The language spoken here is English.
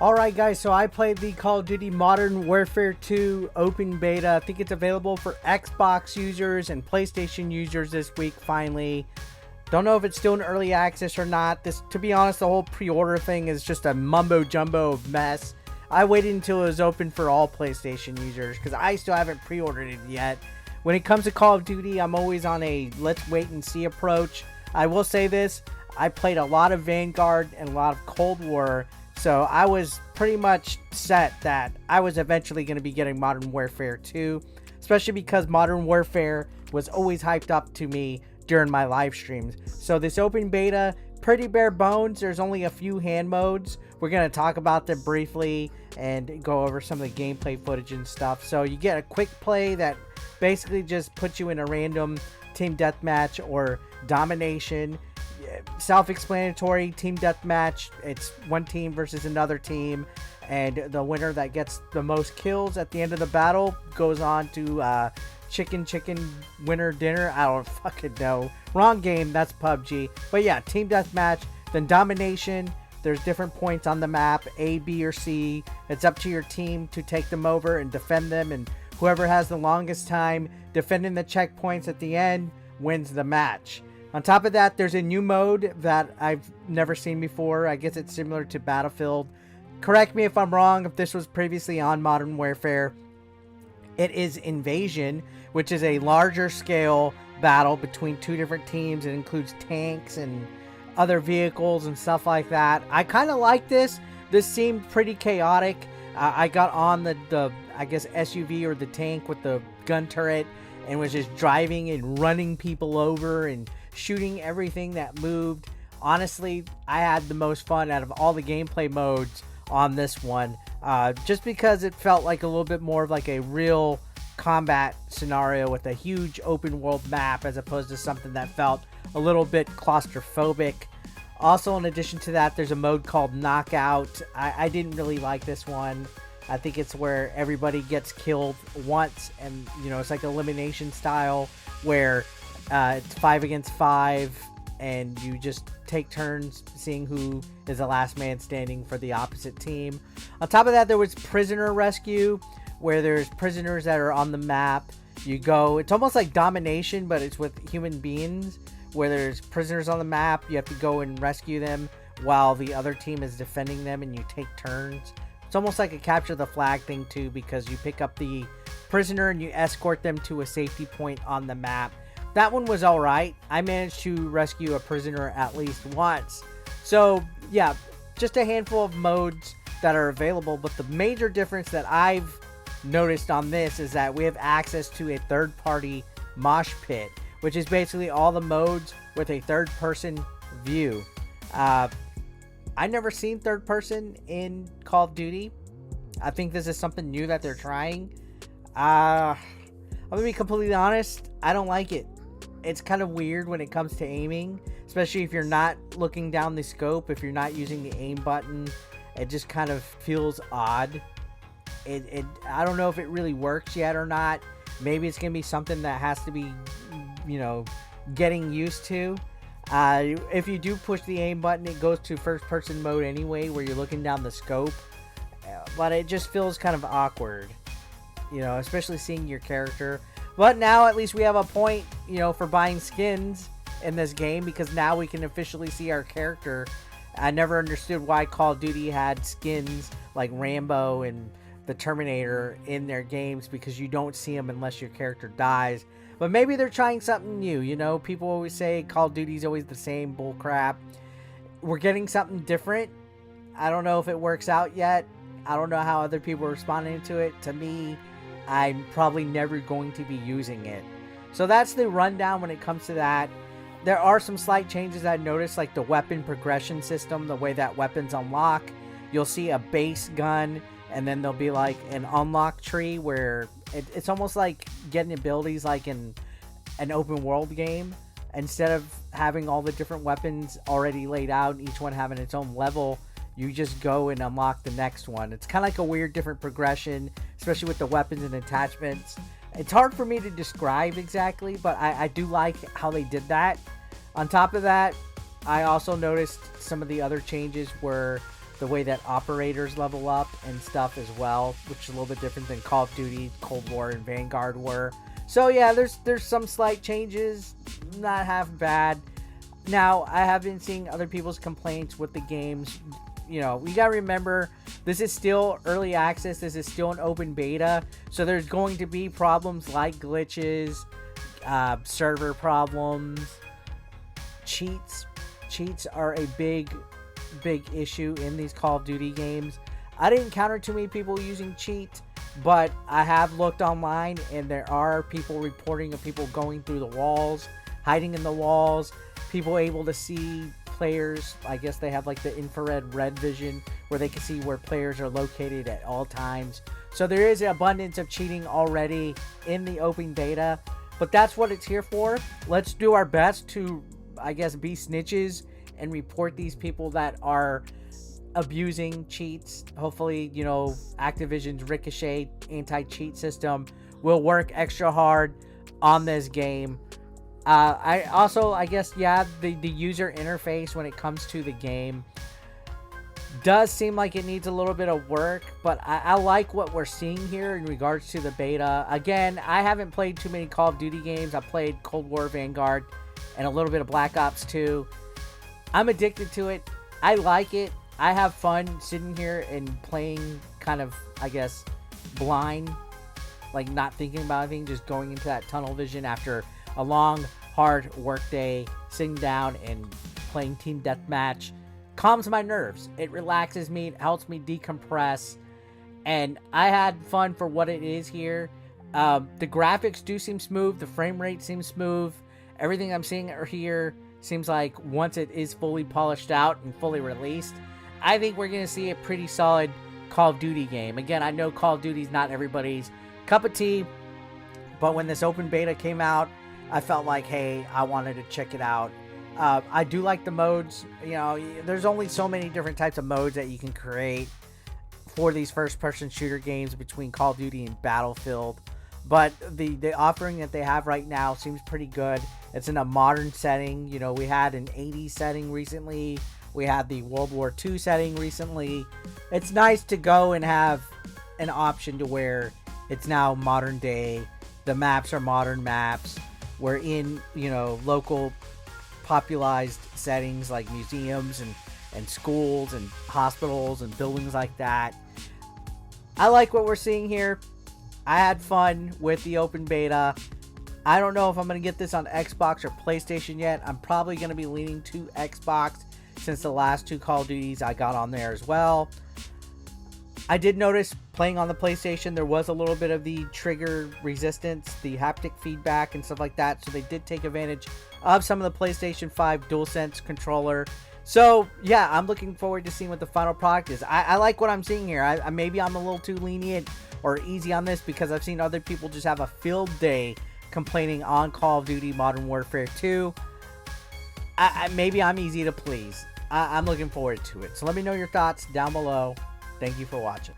Alright guys, so I played the Call of Duty Modern Warfare 2 open beta. I think it's available for Xbox users and PlayStation users this week finally. Don't know if it's still in early access or not. To be honest, the whole pre-order thing is just a mumbo jumbo of mess. I waited until it was open for all PlayStation users because I still haven't pre-ordered it yet. When it comes to Call of Duty, I'm always on a let's wait and see approach. I will say this, I played a lot of Vanguard and a lot of Cold War. So I was pretty much set that I was eventually going to be getting Modern Warfare 2, especially because Modern Warfare was always hyped up to me during my live streams. So this open beta, pretty bare bones. There's only a few hand modes. We're going to talk about them briefly and go over some of the gameplay footage and stuff. So you get a quick play that basically just puts you in a random team deathmatch or domination. Self-explanatory. Team deathmatch, it's one team versus another team, and the winner that gets the most kills at the end of the battle goes on to chicken winner dinner. I don't fucking know, wrong game, that's PUBG. But yeah, team deathmatch, then domination. There's different points on the map, A, B, or C. It's up to your team to take them over and defend them, and whoever has the longest time defending the checkpoints at the end wins the match. On top of that, there's a new mode that I've never seen before. I guess it's similar to Battlefield. Correct me if I'm wrong, if this was previously on Modern Warfare. It is Invasion, which is a larger scale battle between two different teams. It includes tanks and other vehicles and stuff like that. I kind of like this. This seemed pretty chaotic. I got on the I guess SUV or the tank with the gun turret and was just driving and running people over and shooting everything that moved. Honestly, I had the most fun out of all the gameplay modes on this one, just because it felt like a little bit more of like a real combat scenario with a huge open world map as opposed to something that felt a little bit claustrophobic. Also, in addition to that, there's a mode called Knockout. I didn't really like this one. I think it's where everybody gets killed once, and it's like elimination style where it's 5 against 5, and you just take turns seeing who is the last man standing for the opposite team. On top of that, there was prisoner rescue, where there's prisoners that are on the map. You go, it's almost like domination, but it's with human beings, where there's prisoners on the map. You have to go and rescue them while the other team is defending them, and you take turns. It's almost like a capture the flag thing too, because you pick up the prisoner and you escort them to a safety point on the map. That one was alright. I managed to rescue a prisoner at least once. So yeah, just a handful of modes that are available, but the major difference that I've noticed on this is that we have access to a third-party mosh pit, which is basically all the modes with a third-person view. I never seen third person in Call of Duty. I think this is something new that they're trying. I'm gonna be completely honest, I don't like it. It's kind of weird when it comes to aiming, especially if you're not looking down the scope, if you're not using the aim button. It just kind of feels odd. I don't know if it really works yet or not. Maybe it's gonna be something that has to be, getting used to. If you do push the aim button, it goes to first person mode anyway, where you're looking down the scope, but it just feels kind of awkward, especially seeing your character. But now at least we have a point, for buying skins in this game, because now we can officially see our character. I never understood why Call of Duty had skins like Rambo and the Terminator in their games, because you don't see them unless your character dies. But maybe they're trying something new. People always say Call of Duty's always the same bull crap. We're getting something different. I don't know if it works out yet. I don't know how other people are responding to it. To me, I'm probably never going to be using it. So that's the rundown when it comes to that. There are some slight changes I noticed, like the weapon progression system, the way that weapons unlock. You'll see a base gun, and then there'll be like an unlock tree where it's almost like getting abilities like in an open world game. Instead of having all the different weapons already laid out, each one having its own level, you just go and unlock the next one. It's kind of like a weird different progression, especially with the weapons and attachments. It's hard for me to describe exactly, but I do like how they did that. On top of that, I also noticed some of the other changes were the way that operators level up and stuff as well, which is a little bit different than Call of Duty, Cold War, and Vanguard were. So yeah, there's some slight changes, not half bad. Now, I have been seeing other people's complaints with the games. You know, we gotta remember, this is still early access, this is still an open beta, so there's going to be problems like glitches, server problems, cheats. Cheats are a big issue in these Call of Duty games. I didn't encounter too many people using cheat, but I have looked online and there are people reporting of people going through the walls, hiding in the walls, people able to see players. I guess they have like the infrared red vision where they can see where players are located at all times. So there is an abundance of cheating already in the open beta, but that's what it's here for. Let's do our best to, I guess, be snitches and report these people that are abusing cheats. Hopefully, you know, Activision's Ricochet anti-cheat system will work extra hard on this game. I guess, yeah, the user interface when it comes to the game does seem like it needs a little bit of work, but I like what we're seeing here in regards to the beta. Again, I haven't played too many Call of Duty games. I played Cold War, Vanguard, and a little bit of Black Ops 2. I'm addicted to it. I like it. I have fun sitting here and playing kind of, I guess, blind, like not thinking about anything, just going into that tunnel vision after a long, hard work day, sitting down and playing team deathmatch. Calms my nerves. It relaxes me. It helps me decompress. And I had fun for what it is here. The graphics do seem smooth. The frame rate seems smooth. Everything I'm seeing here seems like once it is fully polished out and fully released, I think we're going to see a pretty solid Call of Duty game. Again, I know Call of Duty is not everybody's cup of tea, but when this open beta came out, I felt like, hey, I wanted to check it out. I do like the modes. You know, there's only so many different types of modes that you can create for these first-person shooter games between Call of Duty and Battlefield. But the offering that they have right now seems pretty good. It's in a modern setting. You know, we had an 80s setting recently. We had the World War II setting recently. It's nice to go and have an option to where it's now modern day. The maps are modern maps. We're in, you know, local popularized settings like museums and schools and hospitals and buildings like that. I like what we're seeing here. I had fun with the open beta. I don't know if I'm going to get this on Xbox or PlayStation yet. I'm probably going to be leaning to Xbox since the last two Call of Duties I got on there as well. I did notice playing on the PlayStation, there was a little bit of the trigger resistance, the haptic feedback and stuff like that. So they did take advantage of some of the PlayStation 5 DualSense controller. So yeah, I'm looking forward to seeing what the final product is. I like what I'm seeing here. Maybe I'm a little too lenient or easy on this because I've seen other people just have a field day complaining on Call of Duty Modern Warfare 2. Maybe I'm easy to please. I'm looking forward to it. So let me know your thoughts down below. Thank you for watching.